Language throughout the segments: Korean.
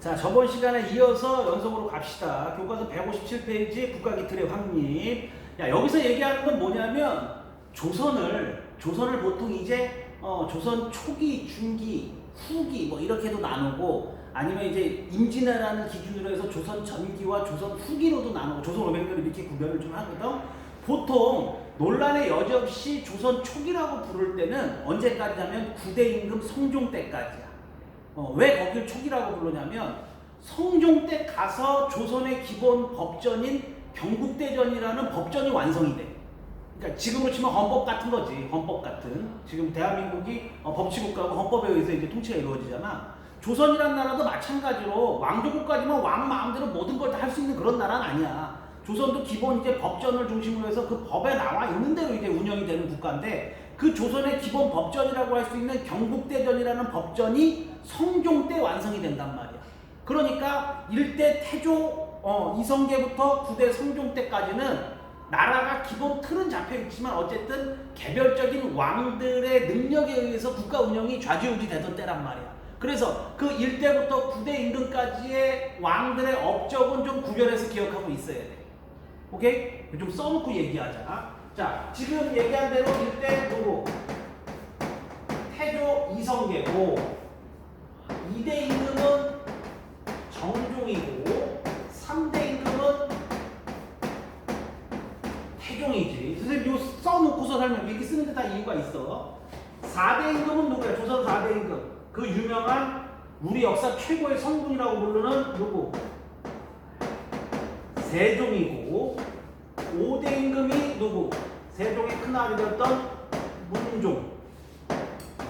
자, 저번 시간에 이어서 연속으로 갑시다. 교과서 157페이지 국가기틀의 확립. 야, 여기서 얘기하는 건 뭐냐면 조선을 보통 이제 조선 초기, 중기, 후기 뭐 이렇게도 나누고 아니면 이제 임진왜라는 기준으로 해서 조선 전기와 조선 후기로도 나누고 조선 500년을 이렇게 구별을 좀 하거든. 보통 논란의 여지 없이 조선 초기라고 부를 때는 언제까지냐면 9대 임금 성종 때까지야. 왜 거길 초기라고 부르냐면 성종 때 가서 조선의 기본 법전인 경국대전이라는 법전이 완성이 돼. 그러니까 지금으로 치면 헌법 같은 거지. 헌법 같은. 지금 대한민국이 법치국가고 헌법에 의해서 이제 통치가 이루어지잖아. 조선이란 나라도 마찬가지로 왕조국까지만 왕 마음대로 모든 걸 다 할 수 있는 그런 나라는 아니야. 조선도 기본 이제 법전을 중심으로 해서 그 법에 나와 있는 대로 이제 운영이 되는 국가인데 그 조선의 기본 법전이라고 할 수 있는 경국대전이라는 법전이 성종 때 완성이 된단 말이야. 그러니까 1대 태조 이성계부터 9대 성종 때까지는 나라가 기본 틀은 잡혀 있지만 어쨌든 개별적인 왕들의 능력에 의해서 국가 운영이 좌지우지 되던 때란 말이야. 그래서 그 1대부터 9대 임금까지의 왕들의 업적은 좀 구별해서 기억하고 있어야 돼. 오케이? 좀 써놓고 얘기하자. 자, 지금 얘기한 대로 1대 누구? 태조 이성계고 2대 임금은 정종이고 3대 임금은 태종이지. 선생님 이거 써놓고서 설명 이렇게 쓰는데 다 이유가 있어. 4대 임금은 누구야? 조선 4대 임금. 그 유명한 우리 역사 최고의 성군이라고 부르는 누구? 세종이고 5대 임금이 누구? 세종의 큰아들이었던 문종.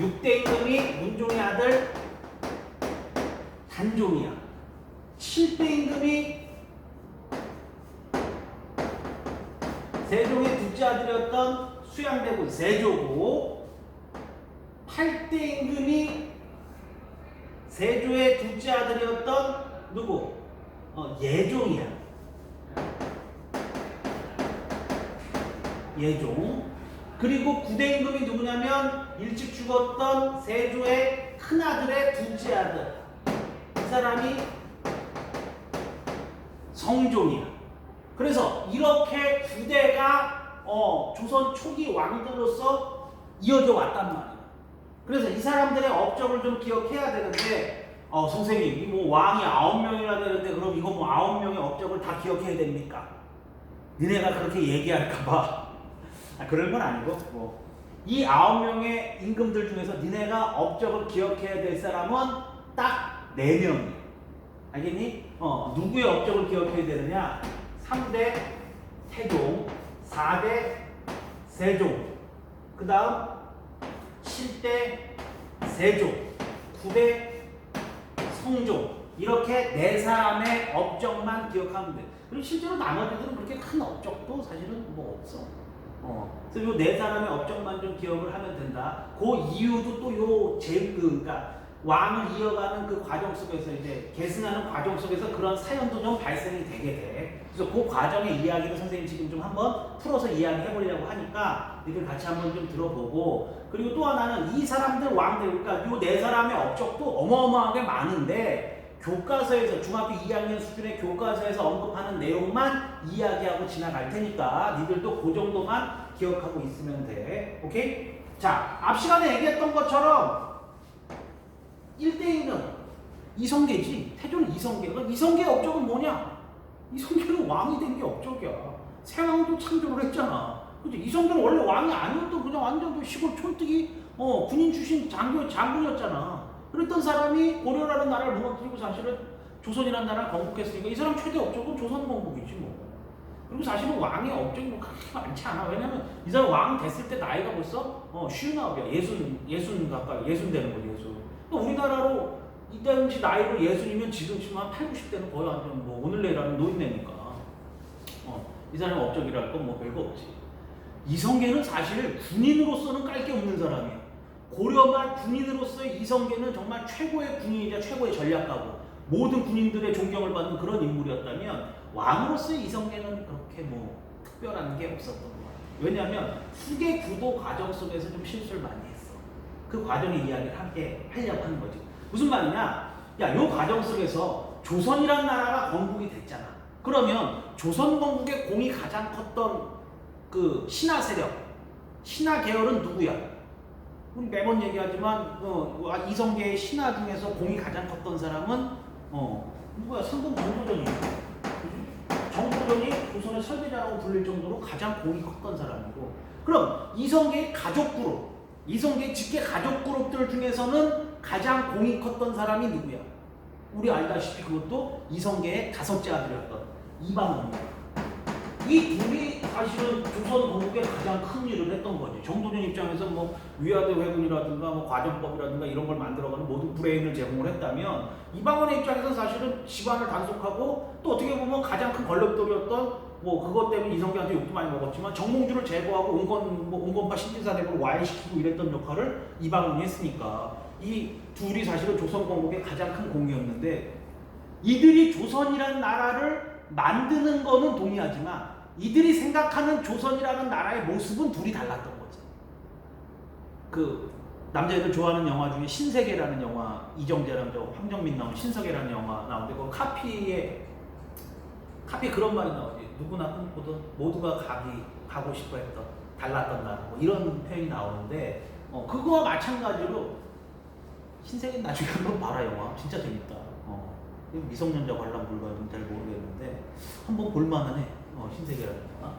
6대 임금이 문종의 아들 단종이야. 7대 임금이 세종의 둘째 아들이었던 수양대군 세조고 8대 임금이 세조의 둘째 아들이었던 누구? 예종이야. 예종. 그리고 9대 임금이 누구냐면 일찍 죽었던 세조의 큰아들의 둘째 아들. 이 사람이 성종이야. 그래서 이렇게 9대가 조선 초기 왕들로서 이어져 왔단 말이야. 그래서 이 사람들의 업적을 좀 기억해야 되는데 선생님 이 뭐 왕이 9명이나 되는데 그럼 이거 뭐 9명의 업적을 다 기억해야 됩니까? 니네가 그렇게 얘기할까봐 그런 건 아니고 이 9명의 임금들 중에서 니네가 업적을 기억해야 될 사람은 딱 4명이야. 알겠니? 누구의 업적을 기억해야 되느냐? 3대 태종, 4대 세종, 그 다음 7대 세종, 9대 성종. 이렇게 4사람의 업적만 기억하면 돼. 그리고 실제로 나머지들은 그렇게 큰 업적도 사실은 뭐 없어. 그래서 요 4사람의 업적만 좀 기억을 하면 된다. 그 이유도 또 그러니까 왕을 이어가는 그 과정 속에서 이제 계승하는 과정 속에서 그런 사연도 좀 발생이 되게 돼. 그래서 그 과정의 이야기를 선생님 지금 좀 한번 풀어서 이야기해 보려고 하니까 이들 같이 한번 좀 들어보고, 그리고 또 하나는 이 사람들 왕들, 그러니까 요 4사람의 업적도 어마어마하게 많은데 교과서에서 중학교 2학년 수준의 교과서에서 언급하는 내용만 이야기하고 지나갈 테니까 니들도 그 정도만 기억하고 있으면 돼. 오케이? 자, 앞 시간에 얘기했던 것처럼 1대 임금 이성계지. 태조는 이성계. 그럼 이성계의 업적은 뭐냐? 이성계는 왕이 된 게 업적이야. 세왕도 창조를 했잖아. 그치? 이성계는 원래 왕이 아니었던 그냥 완전 시골 촌뜨기 군인 출신 장군이었잖아. 그랬던 사람이 고려라는 나라를 무너뜨리고 사실은 조선이라는 나라를 건국했으니까 이 사람 최대 업적은 조선 건국이지 뭐. 그리고 사실은 왕의 업적이 뭐 그렇게 많지 않아. 왜냐면 이 사람 왕 됐을 때 나이가 벌써 59이야. 예순 가까이. 예순 되는 거지, 예순. 우리나라로 이 당시 나이로 예순이면 지금 한 8, 90대는 거의 완전 뭐 오늘 내일 하는 노인네니까. 이 사람 업적이라 할 건 뭐 별거 없지. 이성계는 사실 군인으로서는 깔 게 없는 사람이야. 고려말 군인으로서의 이성계는 정말 최고의 군인이자 최고의 전략가고 모든 군인들의 존경을 받는 그런 인물이었다면 왕으로서의 이성계는 그렇게 뭐 특별한 게 없었던 거야. 왜냐하면 후계 구도 과정 속에서 좀 실수를 많이 했어. 그 과정의 이야기를 함께 하려고 하는 거지. 무슨 말이냐? 야, 요 과정 속에서 조선이란 나라가 건국이 됐잖아. 그러면 조선 건국의 공이 가장 컸던 그 신하 세력, 신하 계열은 누구야? 우리 매번 얘기하지만 이성계의 신하 중에서 공이 가장 컸던 사람은 누구야? 상동 정도전이야. 정도전이 조선의 설계자라고 불릴 정도로 가장 공이 컸던 사람이고, 그럼 이성계의 가족 그룹, 이성계의 직계 가족 그룹들 중에서는 가장 공이 컸던 사람이 누구야? 우리 알다시피 그것도 이성계의 다섯째 아들이었던 이방원이야. 이 둘이 사실은 조선 건국에 가장 큰 일을 했던 거지. 정도전 입장에서 뭐 위화대 회군이라든가 뭐 과정법이라든가 이런 걸 만들어가는 모든 브레인을 제공을 했다면, 이방원의 입장에서는 사실은 집안을 단속하고 또 어떻게 보면 가장 큰 권력돌이었던, 뭐 그것 때문에 이성계한테 욕도 많이 먹었지만 정몽주를 제거하고 온건파 신진사대부를 와해시키고 이랬던 역할을 이방원이 했으니까 이 둘이 사실은 조선 건국의 가장 큰 공이었는데, 이들이 조선이라는 나라를 만드는 거는 동의하지만 이들이 생각하는 조선이라는 나라의 모습은 둘이 달랐던 거지. 그 남자애들 좋아하는 영화 중에 신세계라는 영화, 이정재랑 저 황정민 나온 신세계라는 영화 나오는데, 그 카피에 그런 말이 나오지. 누구나 꿈꾸던 모두가 가고 싶어 했던 달랐던 나라, 뭐 이런 표현이 나오는데, 그거와 마찬가지로 신세계 나중에 한번 봐라. 영화 진짜 재밌다. 미성년자 관람 불가는 잘 모르겠는데 한번 볼만은 해. 신세계라는 영화.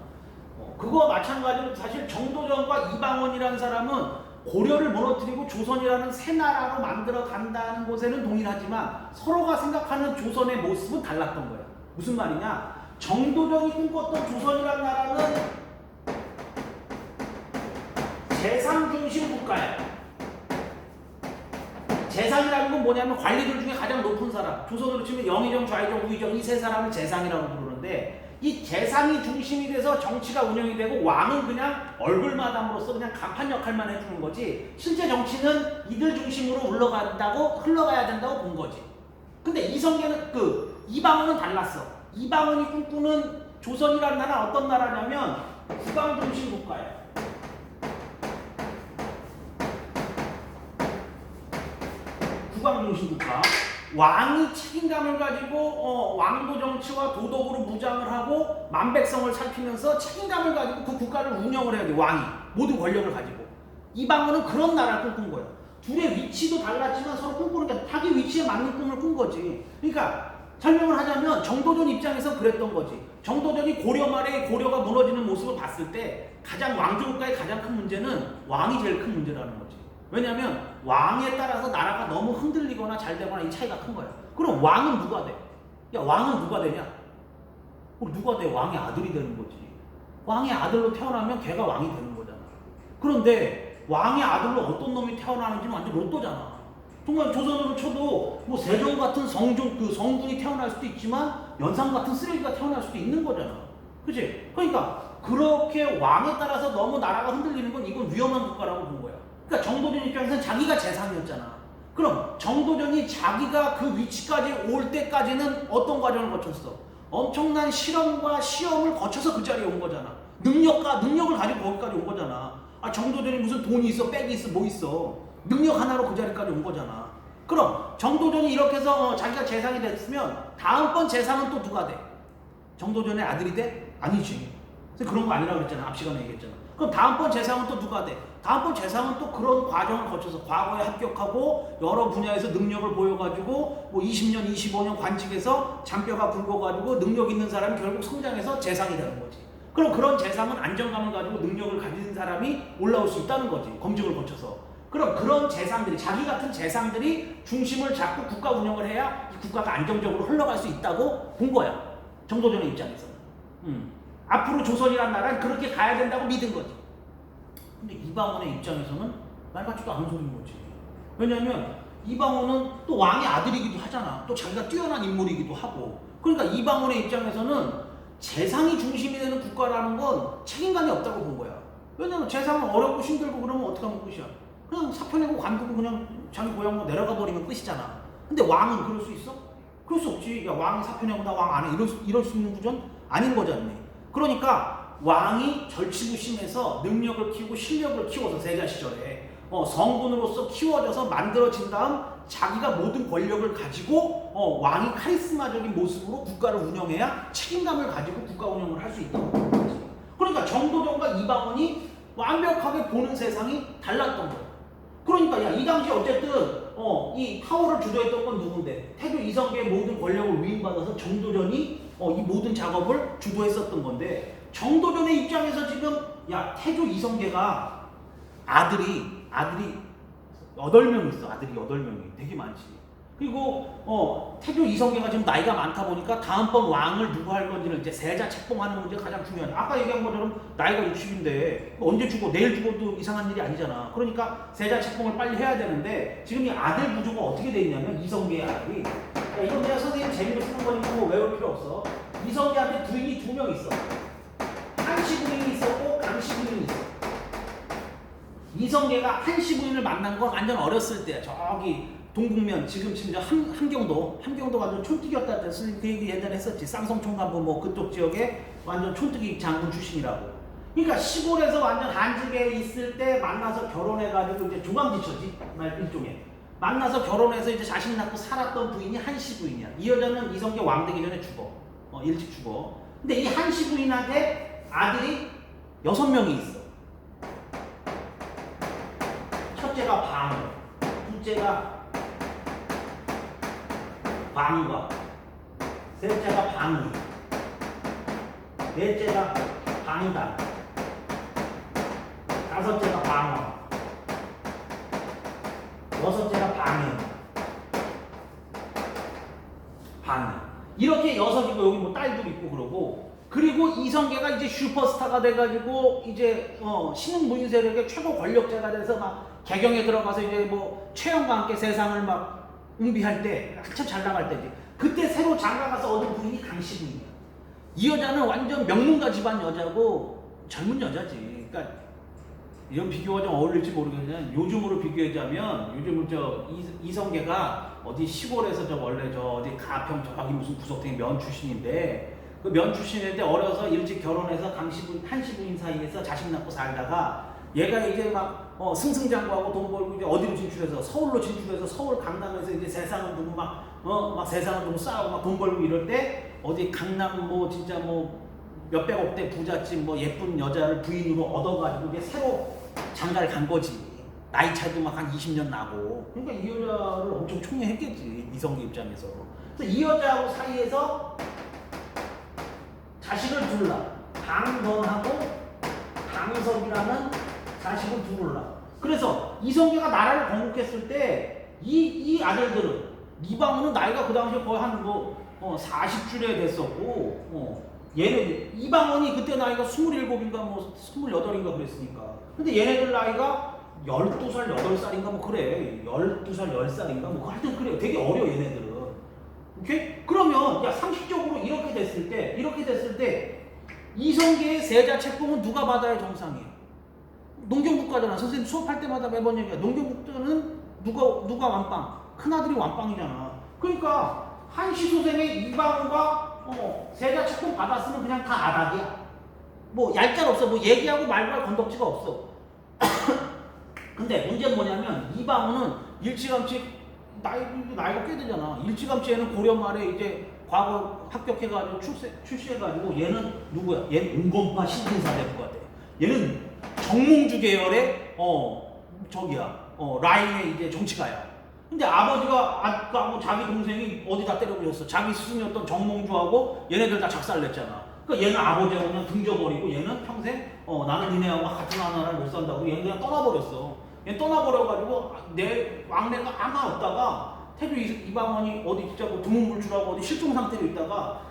그거와 마찬가지로 사실 정도전과 이방원이라는 사람은 고려를 무너뜨리고 조선이라는 새 나라로 만들어 간다는 것에는 동일하지만 서로가 생각하는 조선의 모습은 달랐던 거야. 무슨 말이냐? 정도전이 꿈꿨던 조선이라는 나라는 재상 중심 국가야. 재상이라는 건 뭐냐면 관리들 중에 가장 높은 사람, 조선으로 치면 영의정, 좌의정, 우의정 이 세 사람을 재상이라고 부르는데, 이 재상이 중심이 돼서 정치가 운영이 되고 왕은 그냥 얼굴마담으로서 그냥 간판 역할만 해주는 거지, 실제 정치는 이들 중심으로 흘러가야 된다고 본 거지. 근데 이성계는 이방원은 달랐어. 이방원이 꿈꾸는 조선이라는 나라는 어떤 나라냐면 국왕 중심 국가야. 국왕 중심 국가. 왕이 책임감을 가지고 왕도 정치와 도덕으로 무장을 하고 만백성을 살피면서 책임감을 가지고 그 국가를 운영을 해야 돼. 왕이 모든 권력을 가지고. 이방원은 그런 나라를 꿈꾼 거야. 둘의 위치도 달랐지만 서로 꿈꾸는 게 자기 위치에 맞는 꿈을 꾼 거지. 그러니까 설명을 하자면 정도전 입장에서 그랬던 거지. 정도전이 고려 말에 고려가 무너지는 모습을 봤을 때 가장 왕조국가의 가장 큰 문제는 왕이 제일 큰 문제라는 거지. 왜냐하면 왕에 따라서 나라가 너무 흔들리거나 잘 되거나 이 차이가 큰 거야. 그럼 왕은 누가 돼? 야, 왕은 누가 되냐? 누가 돼? 왕의 아들이 되는 거지. 왕의 아들로 태어나면 걔가 왕이 되는 거잖아. 그런데 왕의 아들로 어떤 놈이 태어나는지는 완전 로또잖아. 정말 조선으로 쳐도 뭐 세종 같은 성군이 태어날 수도 있지만 연상 같은 쓰레기가 태어날 수도 있는 거잖아. 그치? 그러니까 그렇게 왕에 따라서 너무 나라가 흔들리는 건 이건 위험한 국가라고 본 거야. 그러니까 정도전 입장에서는 자기가 재상이었잖아. 그럼 정도전이 자기가 그 위치까지 올 때까지는 어떤 과정을 거쳤어? 엄청난 실험과 시험을 거쳐서 그 자리에 온 거잖아. 능력을 가지고 거기까지 온 거잖아. 정도전이 무슨 돈이 있어, 백이 있어, 뭐 있어. 능력 하나로 그 자리까지 온 거잖아. 그럼 정도전이 이렇게 해서 자기가 재상이 됐으면 다음번 재상은 또 누가 돼? 정도전의 아들이 돼? 아니지. 그런 거 아니라고 그랬잖아. 앞 시간에 얘기했잖아. 그럼 다음번 재상은 또 누가 돼? 다음번 재상은 또 그런 과정을 거쳐서 과거에 합격하고 여러 분야에서 능력을 보여가지고 뭐 20년, 25년 관직에서 잔뼈가 굵어가지고 능력 있는 사람이 결국 성장해서 재상이 되는 거지. 그럼 그런 재상은 안정감을 가지고 능력을 가진 사람이 올라올 수 있다는 거지. 검증을 거쳐서. 그럼 그런 재상들이, 자기 같은 재상들이 중심을 잡고 국가 운영을 해야 이 국가가 안정적으로 흘러갈 수 있다고 본 거야. 정도전의 입장에서는. 앞으로 조선이란 나라는 그렇게 가야 된다고 믿은 거지. 근데 이방원의 입장에서는 말 같지도 않은 소리인 거지. 왜냐면 이방원은 또 왕의 아들이기도 하잖아. 또 자기가 뛰어난 인물이기도 하고. 그러니까 이방원의 입장에서는 재상이 중심이 되는 국가라는 건 책임감이 없다고 본 거야. 왜냐면 재상은 어렵고 힘들고 그러면 어떡하면 끝이야. 그냥 사표내고 관두고 그냥 자기 고향으로 내려가 버리면 끝이잖아. 근데 왕은 그럴 수 있어? 그럴 수 없지. 야, 왕이 사표내고 나 왕 안 해. 이럴 수 있는 구조는 아닌 거잖니. 그러니까 왕이 절치부심해서 능력을 키우고 실력을 키워서 세자 시절에 성군으로서 키워져서 만들어진 다음 자기가 모든 권력을 가지고 왕이 카리스마적인 모습으로 국가를 운영해야 책임감을 가지고 국가 운영을 할 수 있다고 거지. 그러니까 정도전과 이방원이 완벽하게 보는 세상이 달랐던 거야. 그러니까 야, 이 당시 어쨌든 이 파워를 주도했던 건 누군데? 태조 이성계의 모든 권력을 위임받아서 정도전이 이 모든 작업을 주도했었던 건데, 정도전의 입장에서 지금 야, 태조 이성계가 아들이 8명 있어. 아들이 8명이 되게 많지. 그리고 태조 이성계가 지금 나이가 많다 보니까 다음번 왕을 누구 할 건지는 이제 세자 책봉하는 문제가 가장 중요하죠. 아까 얘기한 것처럼 나이가 60인데 언제 죽어? 내일 죽어도 이상한 일이 아니잖아. 그러니까 세자 책봉을 빨리 해야 되는데, 지금 이 아들 구조가 어떻게 돼 있냐면 이성계의 아들이, 야, 이건 그냥 선생님 재미로 쓰는 거니까 뭐 외울 필요 없어. 이성계한테 부인이 2명 있어. 한시 부인이 있었고 강시 부인이 있어. 이성계가 한시 부인을 만난 건 완전 어렸을 때야. 저기 동북면 지금 저 함경도 완전 촌뜨기였다 했을 그 얘기 옛날에 했었지. 쌍성총감부 뭐 그쪽 지역에 완전 촌뜨기 장군 출신이라고. 그러니까 시골에서 완전 한직에 있을 때 만나서 결혼해가지고 이제 조감지처지 말 일종의 만나서 결혼해서 이제 자식 낳고 살았던 부인이 한시 부인이야. 이 여자는 이성계 왕 되기 전에 죽어. 일찍 죽어. 근데 이 한시 부인한테 아들이 6명이 있어. 첫째가 방어, 둘째가 방과, 셋째가 방위, 넷째가 방단, 다섯째가 방어, 여섯째가 방연, 이렇게 6이고 여기 뭐 딸도 있고 그러고, 그리고 이성계가 이제 슈퍼스타가 돼가지고 이제 신흥무인 세력의 최고 권력자가 돼서 막 개경에 들어가서 이제 뭐 최영과 함께 세상을 막 웅비할 때 한참 잘 나갈 때지. 그때 새로 장가가서 얻은 부인이 강씨 부인이야. 이 여자는 완전 명문가 집안 여자고 젊은 여자지. 그러니까 이런 비교가 좀 어울릴지 모르겠지만 요즘으로 비교하자면 요즘은 이성계가 어디 시골에서 원래 어디 가평 저기 무슨 구석탱이 면 출신인데, 그 면 출신인데 어려서 일찍 결혼해서 한시 부인 사이에서 자식 낳고 살다가 얘가 이제 막 승승장구하고 돈 벌고 이제 어디로 진출해서 서울로 진출해서 서울 강남에서 이제 세상을 두고 막 세상을 두고 싸우고 막 돈 벌고 이럴 때 어디 강남 뭐 진짜 뭐 몇백억대 부잣집 뭐 예쁜 여자를 부인으로 얻어가지고 이제 새로 장가를 간 거지. 나이 차이도 막 한 20년 나고. 그러니까 이 여자를 엄청 총애했겠지, 이성계 입장에서. 그래서 이 여자하고 사이에서 자식을 둘라. 강건하고 강석이라는 자식을 두르라. 그래서 이성계가 나라를 건국했을 때 이 아들들은, 이방원은 나이가 그 당시에 거의 한 40줄에 됐었고, 얘네 이방원이 그때 나이가 27인가 뭐 28인가 그랬으니까. 근데 얘네들 나이가 12살 8살인가 뭐 그래. 12살 10살인가 뭐 하여튼 그래. 되게 어려 얘네들은. 오케이? 그러면 야, 상식적으로 이렇게 됐을 때 이성계의 세자 책봉은 누가 받아야 정상이에요? 농경국가잖아. 선생님 수업할 때마다 매번 얘기해. 농경국가는 누가 완빵? 큰아들이 완빵이잖아. 그러니까 한시 소생의 이방원과 세자 책봉 받았으면 그냥 다 아닥이야. 뭐 얄짤 없어. 뭐 얘기하고 말고 할 건덕지가 없어. 근데 문제는 뭐냐면 이방원은 일찌감치 나이가 꽤 되잖아. 일찌감치 얘는 고려 말에 이제 과거 합격해가지고 출세해가지고 얘는 누구야? 얘는 은검파 신진사대부가 돼. 얘는 정몽주 계열의 라인의 이제 정치가야. 근데 아버지가 아까하고 자기 동생이 어디다 때려부셨어. 자기 스승이었던 정몽주하고 얘네들 다 작살냈잖아. 그러니까 얘는 아버지하고 그냥 등져버리고 얘는 평생 나는 니네하고 같은 나라를 못 산다고 얘는 그냥 떠나버렸어. 얘는 떠나버려가지고 내 왕래가 아마 없다가 태조 이방원이 어디 진짜 뭐 두문불출하고 어디 실종 상태로 있다가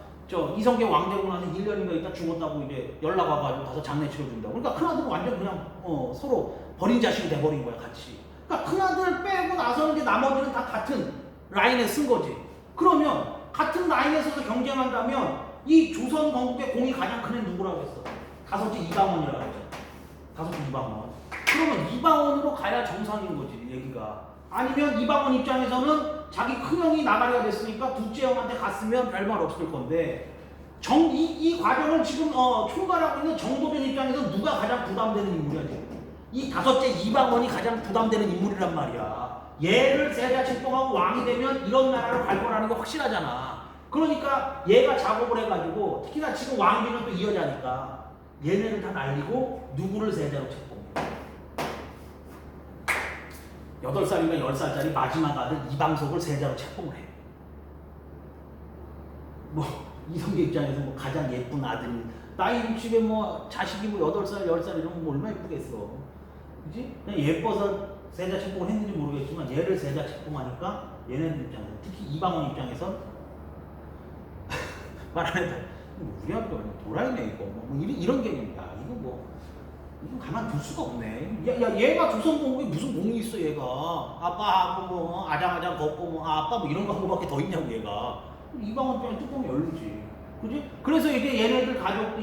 이성계 왕 되고 나서 1년인가 있다 죽었다고 이제 연락 와가지고 가서 장례 치러준다고. 그러니까 큰아들은 완전 그냥 서로 버린 자식이 돼버린 거야, 같이. 그러니까 큰아들 빼고 나서는 이제 나머지는 다 같은 라인에 쓴 거지. 그러면 같은 라인에 서서 경쟁한다면 이 조선 건국의 공이 가장 큰 애는 누구라고 했어? 다섯째 이방원이라고 했죠. 다섯째 이방원. 그러면 이방원으로 가야 정상인 거지, 얘기가. 아니면 이방원 입장에서는 자기 큰형이 나가리가 됐으니까 둘째 형한테 갔으면 별말 없을 건데, 이 과정을 지금 총괄하고 있는 정도전 입장에서 누가 가장 부담되는 인물이야, 지금? 이 다섯째 이방원이 가장 부담되는 인물이란 말이야. 얘를 세자 책봉하고 왕이 되면 이런 나라로 갈 거라는 게 확실하잖아. 그러니까 얘가 작업을 해가지고 특히나 지금 왕비는 또 이 여자니까 얘네를 다 날리고 누구를 세자로 책봉해. 8살인가 10살짜리 마지막 아들 이방석을 세자로 책봉을 해. 뭐 이성계 입장에서 뭐 가장 예쁜 아들, 나이 집에 뭐 자식이 뭐 8살, 10살 이러면 뭐 얼마나 예쁘겠어. 그치? 그냥 예뻐서 세자 책봉을 했는지 모르겠지만 얘를 세자 책봉하니까 얘네들 입장에서 특히 이방원 입장에서 말 안 해도 우리 아버지가 도라이네 이거 뭐 이런 개념이야. 이거 가만 둘 수가 없네. 야 얘가 조선공부에 무슨 공이 있어 얘가. 아빠하고 뭐 아장아장 걷고 뭐 아빠 뭐 이런 거 한 거밖에 더 있냐고 얘가. 이방원 입장에 뚜껑이 열리지. 그지? 그래서 이게 얘네들 가족들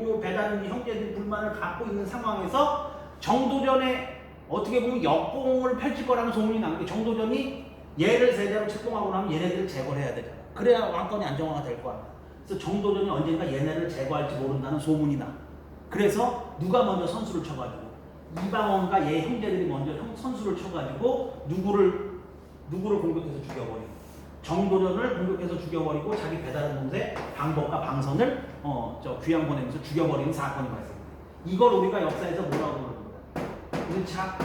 요 배다른 형제들 불만을 갖고 있는 상황에서 정도전에 어떻게 보면 역공을 펼칠 거라는 소문이 나는 게 정도전이 얘를 세자로 책봉하고 나면 얘네들을 제거를 해야 되잖아. 그래야 왕권이 안정화가 될 거야. 그래서 정도전이 언젠가 얘네를 제거할지 모른다는 소문이 나. 그래서 누가 먼저 선수를 쳐가지고 이방원과 얘 형제들이 먼저 선수를 쳐가지고 누구를 공격해서 죽여버리고 정도전을 공격해서 죽여버리고 자기 배다른 동생 방법과 방선을 귀양 보내면서 죽여버리는 사건이 발생돼. 이걸 우리가 역사에서 뭐라고 부릅니다. 1차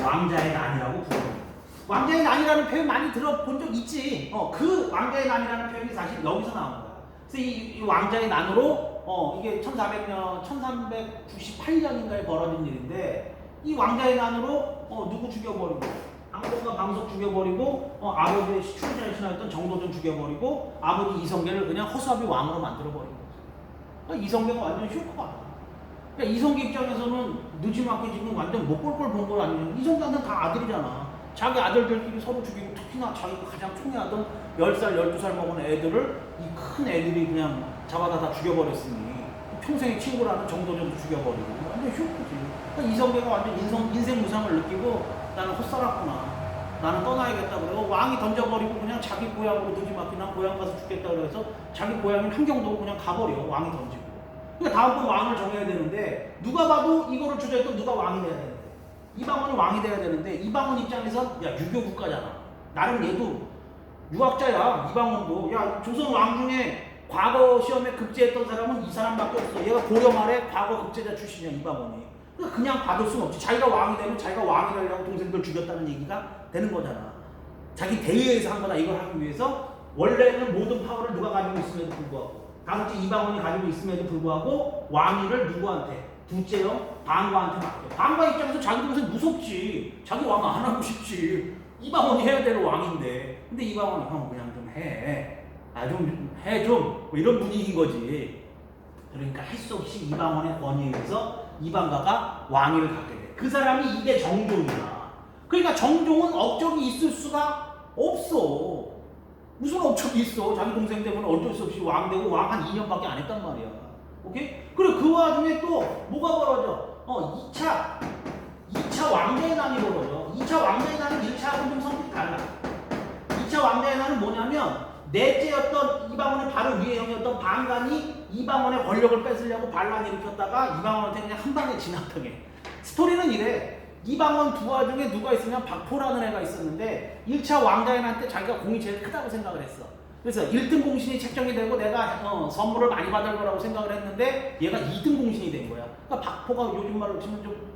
왕자의 난이라고 부릅니다. 왕자의 난이라는 표현 많이 들어본 적 있지. 그 왕자의 난이라는 표현이 사실 여기서 나온 거야. 그래서 이 왕자의 난으로 이게 1400년, 1398년인가에 벌어진 일인데 이 왕자의 난으로 누구 죽여버리고 방법과 방석 죽여버리고 아버지의 출전을 신하였던 정도전 죽여버리고 아버지 이성계를 그냥 허수아비 왕으로 만들어버린 거죠. 그러니까 이성계가 완전 쇼크가. 그러니까 이성계 입장에서는 늦지막히 지금 완전 못 볼 걸 본 걸 아니에요. 이성계한테는 다 아들이잖아. 자기 아들들끼리 서로 죽이고 특히나 자기가 가장 총애하던 10살, 12살 먹은 애들을 이 큰 애들이 그냥 잡아다 다 죽여버렸으니 평생의 친구라는 정도전도 죽여버리고 완전 쇼크지. 그러니까 이성계가 완전 인생 무상을 느끼고 나는 헛살았구나. 나는 떠나야겠다 그러고 왕이 던져버리고 그냥 자기 고향으로 늦지막히 난 고향 가서 죽겠다 그래서 자기 고향인 함경도로 그냥 가버려. 왕이 던지고. 그러니까 다음번 왕을 정해야 되는데 누가 봐도 이거를 주저했던 누가 왕이 돼야 되는데 이방원이 왕이 돼야 되는데 이방원 입장에선 야 유교 국가잖아. 나름 얘도 유학자야. 이방원도 야 조선 왕 중에 과거 시험에 급제했던 사람은 이 사람밖에 없어. 얘가 고려 말에 과거 급제자 출신이야 이방원이. 그러니까 그냥 받을 수는 없지. 자기가 왕이 되면 자기가 왕이 되려고 동생들 죽였다는 얘기가 되는 거잖아. 자기 대의에서 한 거다. 이걸 하기 위해서 원래는 모든 파워를 누가 가지고 있음에도 불구하고 다섯째 이방원이 가지고 있음에도 불구하고 왕위를 누구한테? 둘째요? 방과한테 맡겨. 방과 입장에서 자기 동생 무섭지. 자기 왕 안 하고 싶지. 이방원이 해야 될 왕인데. 근데 이방원이 형 그냥 좀 해. 좀 해 좀. 뭐 이런 분위기인 거지. 그러니까 할 수 없이 이방원의 권위에 의해서 이방가가 왕위를 갖게 돼. 그 사람이 이게 정종이야. 그러니까 정종은 업적이 있을 수가 없어. 무슨 업적이 있어. 자기 동생 때문에 어쩔 수 없이 왕 되고 왕 한 2년밖에 안 했단 말이야. 오케이? 그리고 그 와중에 또 뭐가 벌어져? 2차 왕자의 난이 벌어져. 2차 왕자의 난은 1차하고는 좀 성격이 달라. 2차 왕자의 난은 뭐냐면 넷째였던 이방원의 바로 위의 형이었던 방간이 이방원의 권력을 뺏으려고 반란 일으켰다가 이방원한테 그냥 한 방에 진압하게. 스토리는 이래. 이방원 두 아 중에 누가 있으면 박포라는 애가 있었는데 1차 왕자의 난 때 자기가 공이 제일 크다고 생각을 했어. 그래서 1등 공신이 책정이 되고 내가 선물을 많이 받을 거라고 생각을 했는데 얘가 2등 공신이 된 거야. 그러니까 박포가 요즘 말로 치면 좀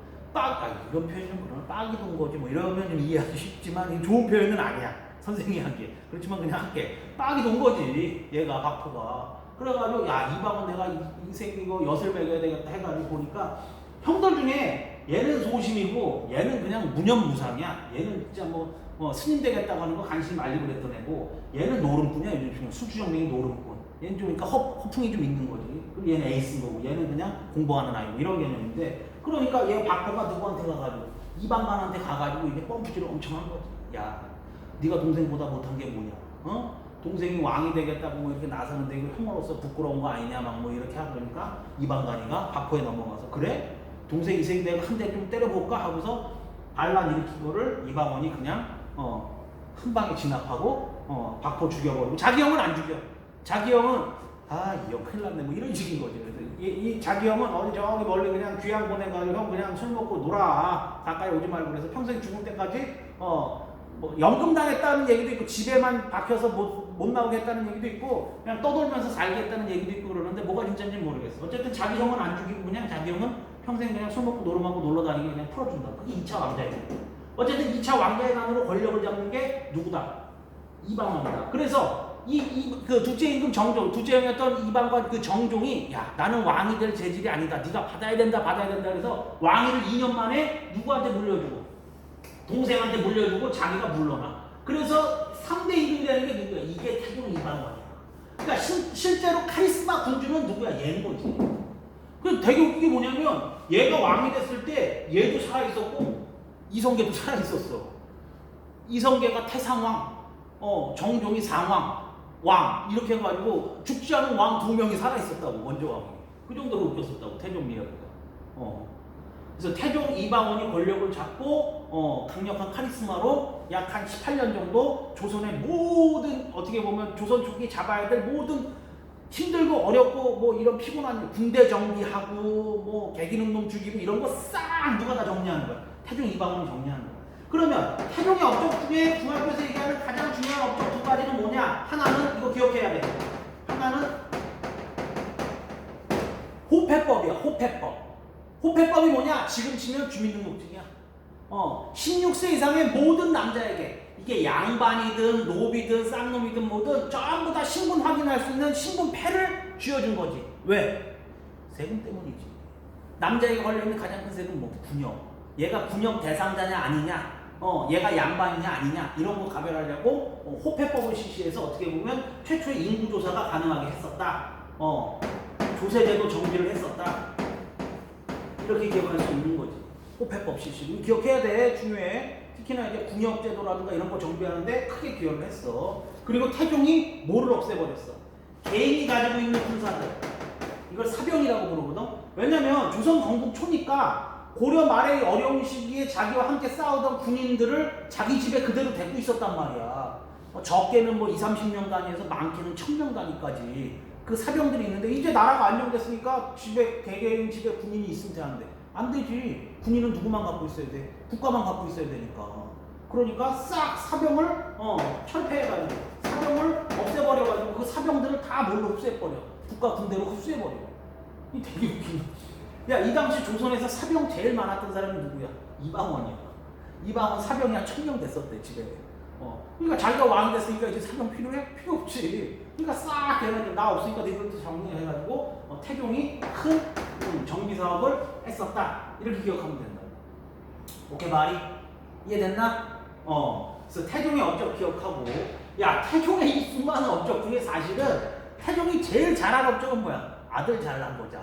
이런 표현이 좀 그러나 빡이 돈 거지 뭐 이러면 좀 이해하기 쉽지만 좋은 표현은 아니야. 선생님이 하기에. 그렇지만 그냥 할게. 빡이 돈 거지 얘가 박포가. 그래가지고 야 이방은 내가 인생 이거 엿을 먹여야 되겠다 해가지고 보니까 형들 중에 얘는 소심이고 얘는 그냥 무념무상이야. 얘는 진짜 뭐 스님 되겠다고 하는 거 간신히 말리고 그랬던 애고 얘는 노름꾼이야. 요즘 수주정뱅이 노름꾼. 얘는 좀 그러니까 허풍이 좀 있는 거지. 그리고 얘는 에이스인 거고 얘는 그냥 공부하는 아이고 이런 개념인데 그러니까 얘 박포가 누구한테 가가지고 이방관한테 가가지고 이게 펌프질을 엄청 한 거지. 야 네가 동생보다 못한 게 뭐냐. 동생이 왕이 되겠다고 뭐 이렇게 나서는데 이거 형으로서 부끄러운 거 아니냐 막 뭐 이렇게 하고 그러니까 이방관이가 박포에 넘어가서 그래? 동생 이생 내가 한 대 좀 때려볼까 하고서 반란 일으킨 거를 이방원이 그냥 한 방에 진압하고 박포 죽여버리고 자기 형은 안 죽여. 자기 형은 아, 이 형 큰일 났네. 뭐 이런 식인 거지. 그래서 이 자기 형은 어디 저기 멀리 그냥 귀양 보내가지고 형 그냥 술 먹고 놀아. 가까이 오지 말고 그래서 평생 죽을 때까지 뭐 연금 당했다는 얘기도 있고 집에만 박혀서 못 나오겠다는 얘기도 있고 그냥 떠돌면서 살겠다는 얘기도 있고 그러는데 뭐가 진짜인지 모르겠어. 어쨌든 자기 형은 안 죽이고 그냥 자기 형은 평생 그냥 술 먹고 노름하고 놀러 다니게 그냥 풀어준다. 그게 2차 왕자예요. 어쨌든 2차 왕자의 난으로 권력을 잡는 게 누구다? 이방원이다. 그래서 그 둘째 임금 정종, 둘째 형이었던 이방관 그 정종이 야 나는 왕이 될 재질이 아니다. 네가 받아야 된다. 그래서 왕위를 2년 만에 누구한테 물려주고 동생한테 물려주고 자기가 물러나. 그래서 3대 임금이 되는 게 누구야? 이게 태종 이방원이야. 그러니까 실제로 카리스마 군주는 누구야? 얘인 거지. 그 되게 웃긴 게 뭐냐면 얘가 왕이 됐을 때 얘도 살아있었고 이성계도 살아있었어. 이성계가 태상왕, 정종이 상왕, 왕 이렇게 해가지고 죽지 않은 왕 2명이 살아있었다고. 원조 왕이. 그 정도로 웃겼었다고 태종 이야기가. 그래서 태종 이방원이 권력을 잡고 강력한 카리스마로 약 한 18년 정도 조선의 모든 어떻게 보면 조선 초기 잡아야 될 모든 힘들고 어렵고 뭐 이런 피곤한 군대 정비하고 뭐 개기는 놈 죽이고 이런 거 싹 누가 다 정리하는 거야. 태종 이방원이 정리하는 거야. 그러면 태종의 업적 중에 중학교에서 얘기하는 가장 중요한 업적 2가지는 뭐냐? 하나는 이거 기억해야 돼. 하나는 호패법이야. 호패법이 뭐냐? 지금 치면 주민등록증이야. 16세 이상의 모든 남자에게 이게 양반이든 노비든 쌍놈이든 뭐든 전부 다 신분 확인할 수 있는 신분패를 쥐어준 거지. 왜? 세금 때문이지. 남자에게 걸려있는 가장 큰 세금은 뭐? 군역. 얘가 군역 대상자냐 아니냐, 얘가 양반이냐 아니냐 이런 거 가별하려고 호패법을 실시해서 어떻게 보면 최초의 인구조사가 가능하게 했었다. 조세제도 정비를 했었다. 이렇게 기억할 수 있는 거지. 호패법 실시. 기억해야 돼. 중요해. 특히나 이제 군역제도라든가 이런 거 정비하는데 크게 기여를 했어. 그리고 태종이 뭐를 없애버렸어? 개인이 가지고 있는 군사들. 이걸 사병이라고 부르거든. 왜냐면 조선 건국 초니까 고려 말의 어려운 시기에 자기와 함께 싸우던 군인들을 자기 집에 그대로 데리고 있었단 말이야. 적게는 뭐 20-30명 단위에서 많게는 1000명 단위까지 그 사병들이 있는데 이제 나라가 안정됐으니까 집에 개개인 집에 군인이 있으면 되는데 안 되지. 군인은 누구만 갖고 있어야 돼? 국가만 갖고 있어야 되니까. 그러니까 싹 사병을 철폐해가지고 사병을 없애버려가지고 그 사병들을 다 뭘로 흡수해버려. 국가 군대로 흡수해버려. 이 되게 웃긴. 야, 이 당시 조선에서 사병 제일 많았던 사람이 누구야? 이방원이야. 이방원 사병이 한 1000명 됐었대 집에. 그러니까 자기가 왕이 됐으니까 이제 사병 필요해? 필요 없지. 그러니까 싹 걔네들 나 없으니까 너희들도 정리해가지고 태종이 큰 정비 사업을 했었다. 이렇게 기억하면 된다. 오케이 말이 이해됐나? 그래서 태종의 업적 기억하고 야 태종의 이 수많은 업적 중에 사실은 태종이 제일 잘한 업적은 뭐야? 아들 잘난 거지.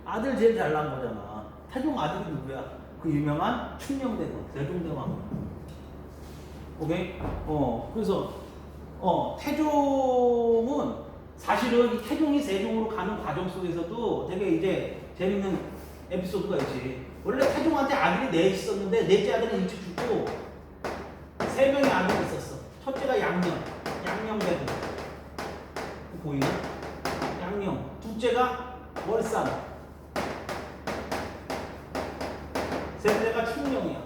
아들 제일 잘난 거잖아. 태종 아들이 누구야? 그 유명한 충녕대왕, 세종대왕. 오케이? 그래서 태종은 사실은 이 태종이 세종으로 가는 과정 속에서도 되게 이제 재밌는 에피소드가 있지. 원래 태종한테 아들이 넷 있었는데 넷째 아들은 일찍 죽고 3명의 아들이 있었어. 첫째가 양녕대군. 보이나? 양녕. 둘째가 월산. 셋째가 충녕이야.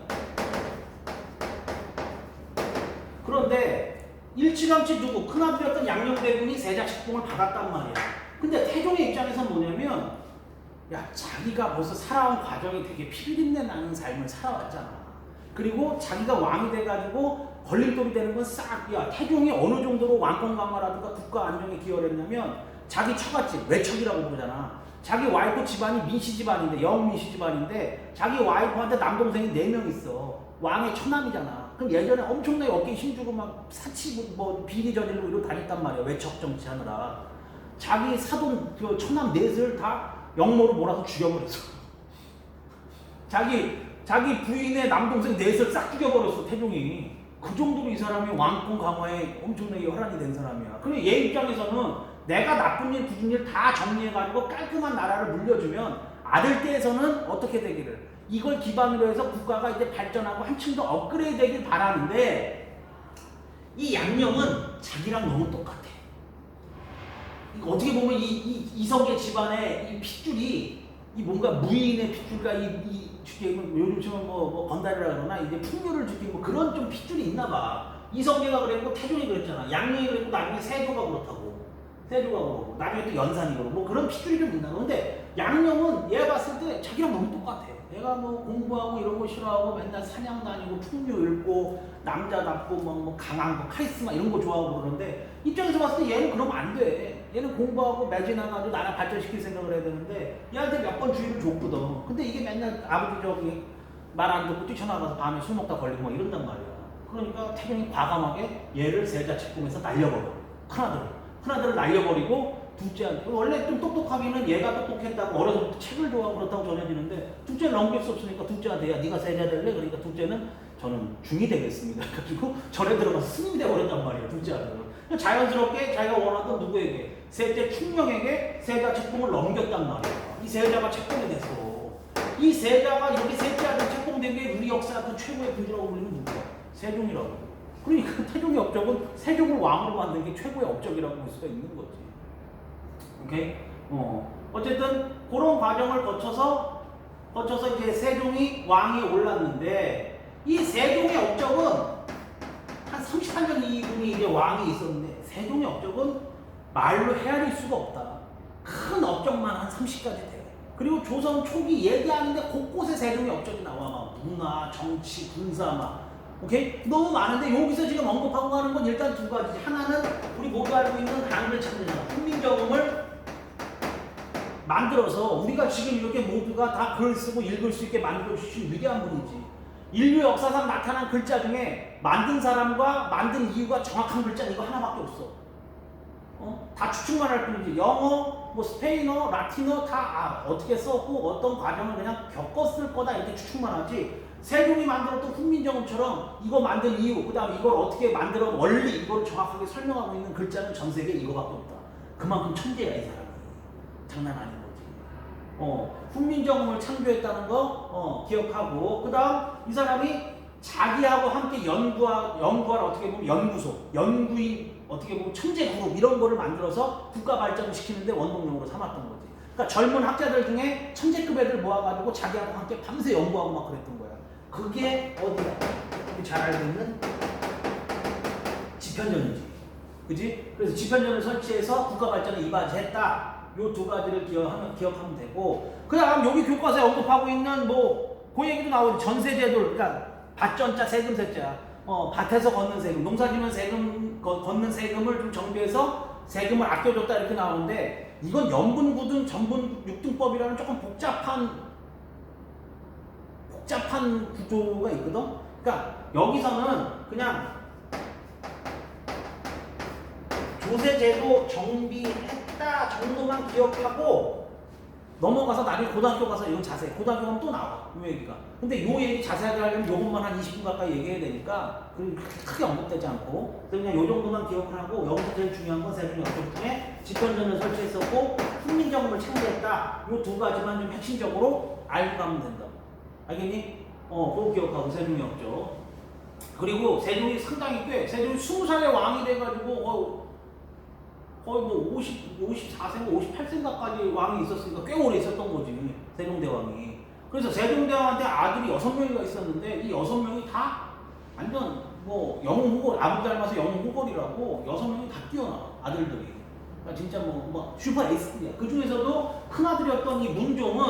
그런데 일찌감치 누구? 큰아들이었던 양녕대군이 세자식봉을 받았단 말이야. 근데 태종의 입장에서는 뭐냐면 야 자기가 벌써 살아온 과정이 되게 피비린내 나는 삶을 살아왔잖아. 그리고 자기가 왕이 돼가지고 걸림돌이 되는 건 싹 야 태종이 어느 정도로 왕권 강화라든가 국가 안정에 기여를 했냐면 자기 처갓집 외척이라고 부르잖아. 자기 와이프 집안이 민씨 집안인데 영민씨 집안인데 자기 와이프한테 남동생이 4명 있어. 왕의 처남이잖아. 그럼 예전에 엄청나게 어깨에 힘주고 막 사치 뭐 비리 저지르고 이러고 다녔단 말이야. 외척 정치하느라. 자기 사돈 그 처남 넷을 다 영모로 몰아서 죽여버렸어. 자기 부인의 남동생 넷을 싹 죽여버렸어 태종이. 그 정도로 이 사람이 왕권 강화에 엄청나게 혈안이 된 사람이야. 그럼 얘 입장에서는 내가 나쁜 일 굳은 일 다 정리해가지고 깔끔한 나라를 물려주면 아들 떼에서는 어떻게 되기를 이걸 기반으로 해서 국가가 이제 발전하고 한층 더 업그레이드 되길 바라는데 이 양녕은 자기랑 너무 똑같아. 어떻게 보면 이성계 집안의 이 핏줄이 이 뭔가 무인의 핏줄과 이 요즘처럼 뭐 건달이라 그러나 이제 풍류를 지키고 뭐 그런 좀 핏줄이 있나 봐. 이성계가 그랬고 태종이 그랬잖아. 양룡이 그랬고 나중에 세조가 그렇다고. 세조가 그러고 나중에 또 연산이 그러고 뭐 그런 핏줄이 좀 있나 봐. 근데 양룡은 얘 봤을 때 자기랑 너무 똑같아. 얘가 뭐 공부하고 이런 거 싫어하고 맨날 사냥 다니고 풍류 읽고 남자답고 뭐 강한 거 카리스마 이런 거 좋아하고 그러는데 입장에서 봤을 때 얘는 그러면 안 돼. 얘는 공부하고 매진해가지고 나라 발전시킬 생각을 해야 되는데 얘한테 몇 번 주의를 줬거든. 근데 이게 맨날 아버지 저기 말 안 듣고 뛰쳐나가서 밤에 술 먹다 걸리고 막 이런단 말이야. 그러니까 태종이 과감하게 얘를 세자 책봉해서 날려버려. 큰아들을 날려버리고 둘째한테 원래 좀 똑똑하기는 얘가 똑똑했다고 어려서부터 책을 좋아하고 그렇다고 전해지는데 둘째는 넘길 수 없으니까 둘째한테 야 네가 세자 될래? 그러니까 둘째는 저는 중이 되겠습니다. 그래가지고 절에 들어가서 스님이 되어버렸단 말이에요. 둘째 아들은. 자연스럽게 자기가 원하던 누구에게 셋째 충명에게 세자 책봉을 넘겼단 말이야. 이 세자가 책봉이 됐어. 이 세자가 이렇게 셋째 아들 책봉된 게 우리 역사의 최고의 분주라고 불리는 누구야? 세종이라고. 그러니까 태종의 업적은 세종을 왕으로 만든 게 최고의 업적이라고 볼 수가 있는 거지. 오케이? 어쨌든 그런 과정을 거쳐서 이제 세종이 왕이 올랐는데 이 세종의 업적은 한 38년 이분이 이제 왕이 있었는데 세종의 업적은 말로 헤아릴 수가 없다. 큰 업적만 한 30가지 돼. 그리고 조선 초기 얘기하는데 곳곳에 세종의 업적이 나와. 막 문화, 정치, 군사 막. 오케이? 너무 많은데 여기서 지금 언급하고 가는 건 일단 두 가지지. 하나는 우리 모두 알고 있는 한글 찾는 훈민정음을 만들어서 우리가 지금 이렇게 모두가 다 글 쓰고 읽을 수 있게 만들어주신 위대한 분이지. 인류 역사상 나타난 글자 중에 만든 사람과 만든 이유가 정확한 글자는 이거 하나밖에 없어. 다 추측만 할 뿐이지. 영어, 뭐 스페인어, 라틴어 다 어떻게 썼고 어떤 과정을 그냥 겪었을 거다 이렇게 추측만 하지. 세종이 만들었던 훈민정음처럼 이거 만든 이유, 그 다음에 이걸 어떻게 만들어 원리 이걸 정확하게 설명하고 있는 글자는 전 세계에 이거밖에 없다. 그만큼 천재야 이 사람이. 장난 아닌 거지. 훈민정음을 창조했다는 거 기억하고 그 다음 이 사람이 자기하고 함께 연구할 어떻게 보면 연구소, 연구인 어떻게 보면 천재 그룹 이런 거를 만들어서 국가 발전을 시키는데 원동력으로 삼았던 거지. 그러니까 젊은 학자들 중에 천재급 애들 모아가지고 자기하고 함께 밤새 연구하고 막 그랬던 거야. 그게 어디야? 잘 알고 있는 집현전이지. 그지? 그래서 집현전을 설치해서 국가 발전에 이바지했다. 요 두 가지를 기억하면 되고 그 다음 여기 교과서에 언급하고 있는 그 얘기도 나오지. 전세제도, 그러니까 밭전자 세금세자, 밭에서 걷는 세금, 농사지면 세금 걷는 세금을 좀 정비해서 세금을 아껴줬다 이렇게 나오는데 이건 연분구등 전분육등법이라는 조금 복잡한 구조가 있거든. 그러니까 여기서는 그냥 조세제도 정비했다 정도만 기억하고 넘어가서 나중에 고등학교 가서 이건 자세히 고등학교 가면 또 나와 이 얘기가. 근데 요 얘기 자세하게 하려면 요것만 한 20분 가까이 얘기해야 되니까 크게 언급되지 않고 그냥 요 정도만 기억을 하고 여기서 제일 중요한 건 세종의 업적 중에 집현전을 설치했었고 훈민정음을 창조했다. 요 두 가지만 좀 핵심적으로 알고 가면 된다고. 알겠니? 그거 기억하고 세종의 업적. 그리고 세종이 상당히 세종이 20살에 왕이 돼가지고 거의 뭐 54세인가 58세인가까지 왕이 있었으니까 꽤 오래 있었던 거지. 세종대왕이. 그래서 세종대왕한테 아들이 6명이가 있었는데 이 6명이 다 완전 뭐 영웅호걸, 아버지 닮아서 영웅호걸이라고 6명이 다 뛰어나 아들들이. 그러니까 진짜 뭐 슈퍼 에이스들이야. 그 중에서도 큰아들이었던 이 문종은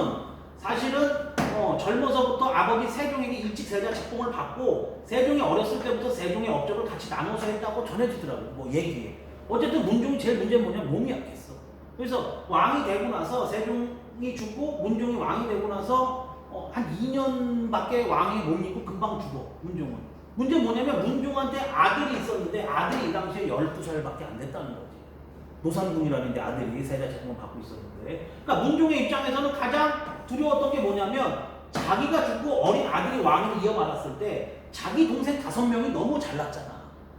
사실은 젊어서부터 아버지 세종에게 일찍 세자 책봉을 받고 세종이 어렸을 때부터 세종의 업적을 같이 나눠서 했다고 전해지더라고. 얘기에. 어쨌든 문종이 제일 문제는 뭐냐면 몸이 약했어. 그래서 왕이 되고 나서 세종이 죽고 문종이 왕이 되고 나서 한 2년밖에 왕이 못 있고 금방 죽어. 문종은. 문제는 뭐냐면 문종한테 아들이 있었는데 아들이 이 당시에 12살밖에 안 됐다는 거지. 노산궁이라는 데 아들이 세자 책봉을 받고 있었는데, 그러니까 문종의 입장에서는 가장 두려웠던 게 뭐냐면 자기가 죽고 어린 아들이 왕위를 이어받았을 때 자기 동생 5명이 너무 잘났잖아.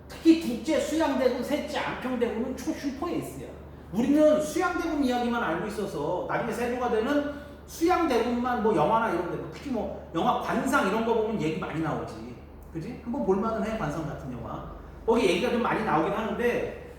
특히 둘째 수양대군, 셋째 안평대군은 초슈퍼 에이스야. 우리는 수양대군 이야기만 알고 있어서 나중에 세조가 되는 수양대군만 영화나 이런 데, 특히 영화 관상 이런 거 보면 얘기 많이 나오지. 그지? 한번 볼만은 해, 관상 같은 영화. 거기 얘기가 좀 많이 나오긴 하는데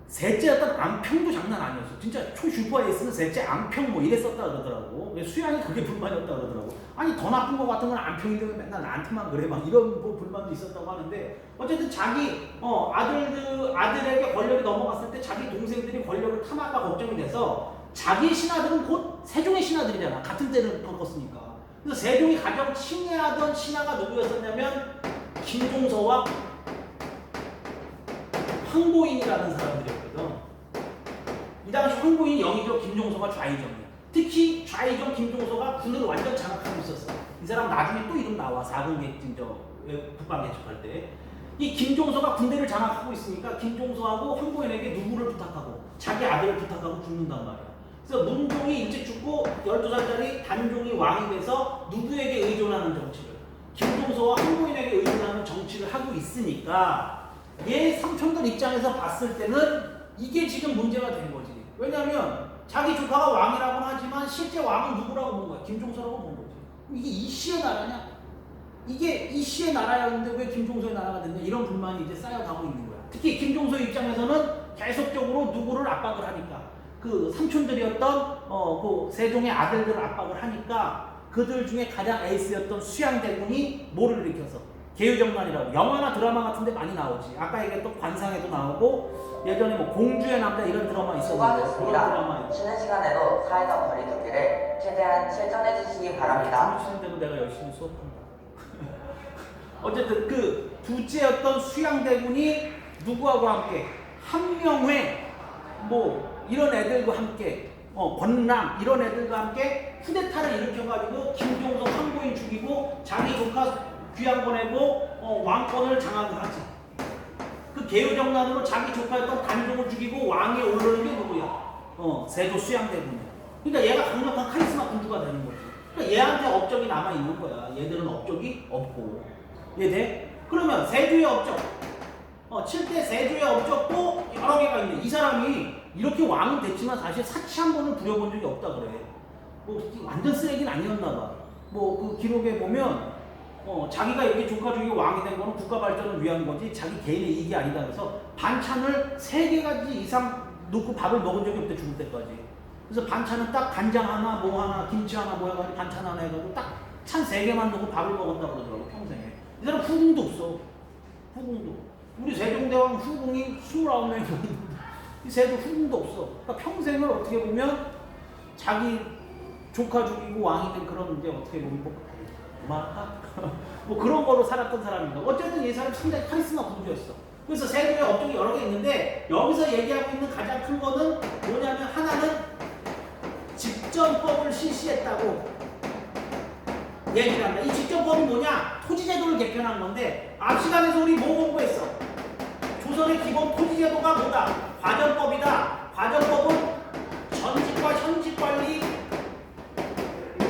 셋째 어떤 앙평도 장난 아니었어. 진짜 초슈퍼 에이스는 셋째 앙평 뭐 이랬었다 그러더라고. 수양이 그게 불만이었다 그러더라고. 아니 더 나쁜 거 같은 건 앙평인데 왜 맨날 나한테만 그래 막 이런 뭐 불만도 있었다고 하는데 어쨌든 자기 아들에게 권력이 넘어갔을 때 자기 동생들이 권력을 탐할까 걱정이 돼서 자기 신하들은 곧 세종의 신하들이잖아. 같은 때를 겪었으니까. 그래서 세종이 가장 친애하던 신하가 누구였었냐면 김종서와 황보인이라는 사람들이었거든. 이 당시 황보인 영의정, 김종서가 좌의정이야. 특히 좌의정 김종서가 군을 완전 장악하고 있었어. 이 사람 나중에 또 이름 나와. 4군 개진 북방 개척할 때. 이 김종서가 군대를 장악하고 있으니까 김종서하고 황보인에게 누구를 부탁하고 자기 아들을 부탁하고 죽는단 말이야. 그래서 문종이 일찍 죽고 12살짜리 단종이 왕이 돼서 누구에게 의존하는 정치를? 김종서와 황보인에게 의존하는 정치를 하고 있으니까 얘 삼촌들 입장에서 봤을 때는 이게 지금 문제가 된 거지. 왜냐하면 자기 조카가 왕이라고는 하지만 실제 왕은 누구라고 본 거야? 김종서라고 본 거지. 이게 이씨의 나라냐? 이게 이씨의 나라였는데 왜 김종서의 나라가 됐냐? 이런 불만이 이제 쌓여가고 있는 거야. 특히 김종서 입장에서는 계속적으로 누구를 압박을 하니까 그 삼촌들이었던 그 세종의 아들들을 압박을 하니까 그들 중에 가장 에이스였던 수양대군이 뭐를 일으켜서 개유정난이라고 영화나 드라마 같은데 많이 나오지. 아까 얘기했던 관상에도 나오고 예전에 뭐 공주의 남자 이런 드라마 있었는데 그런 드라마. 쉬는 시간에도 사회적 거리두기를 최대한 실천해 주시기 바랍니다. 쉬는 데도 내가 열심히 수업한다. 어쨌든 그 둘째였던 수양대군이 누구하고 함께 한명회 뭐 이런 애들과 함께 권남 이런 애들과 함께 쿠데타를 일으켜가지고 김종서 황보인 죽이고 자기 조카 귀양 보내고 왕권을 장악을 하지. 그 개유정난으로 자기 조카였던 단종을 죽이고 왕에 오르는 게 누구야? 세조 수양대군이야. 그러니까 얘가 강력한 카리스마 군주가 되는 거지. 그러니까 얘한테 업적이 남아 있는 거야. 얘들은 업적이 없고. 이해돼? 그러면 세조의 업적. 7대 세조의 업적도 여러 개가 있네. 이 사람이 이렇게 왕은 됐지만 사실 사치 한 번을 부려본 적이 없다 그래. 뭐 완전 쓰레기는 아니었나 봐. 뭐 그 기록에 보면 자기가 이렇게 조카 중에 왕이 된 거는 국가 발전을 위한 거지 자기 개인의 이익이 아니다 그래서 반찬을 3가지 이상 넣고 밥을 먹은 적이 없대 죽을 때까지. 그래서 반찬은 딱 간장 하나 뭐 하나 김치 하나 뭐 해가지고 반찬 하나 해가지고 딱 찬 3개만 넣고 밥을 먹었다고 그러더라고 평생에. 이 사람 후궁도 없어. 후궁도. 우리 세종대왕 후궁이 29명이 있는데 이 세도 후궁도 없어. 그러니까 평생을 어떻게 보면 자기 조카 죽이고 왕이 된 그런 이제 어떻게 보면 뭐 그런 거로 살았던 사람입니다. 어쨌든 이 사람 상당히 카리스마 군주였어. 그래서 세종의 업적이 여러 개 있는데 여기서 얘기하고 있는 가장 큰 거는 뭐냐면 하나는 직전법을 실시했다고 얘기를 한다. 이 직전법이 뭐냐? 토지제도를 개편한 건데 앞 시간에서 우리 뭐 공부했어? 조선의 기본 토지제도가 뭐다? 과전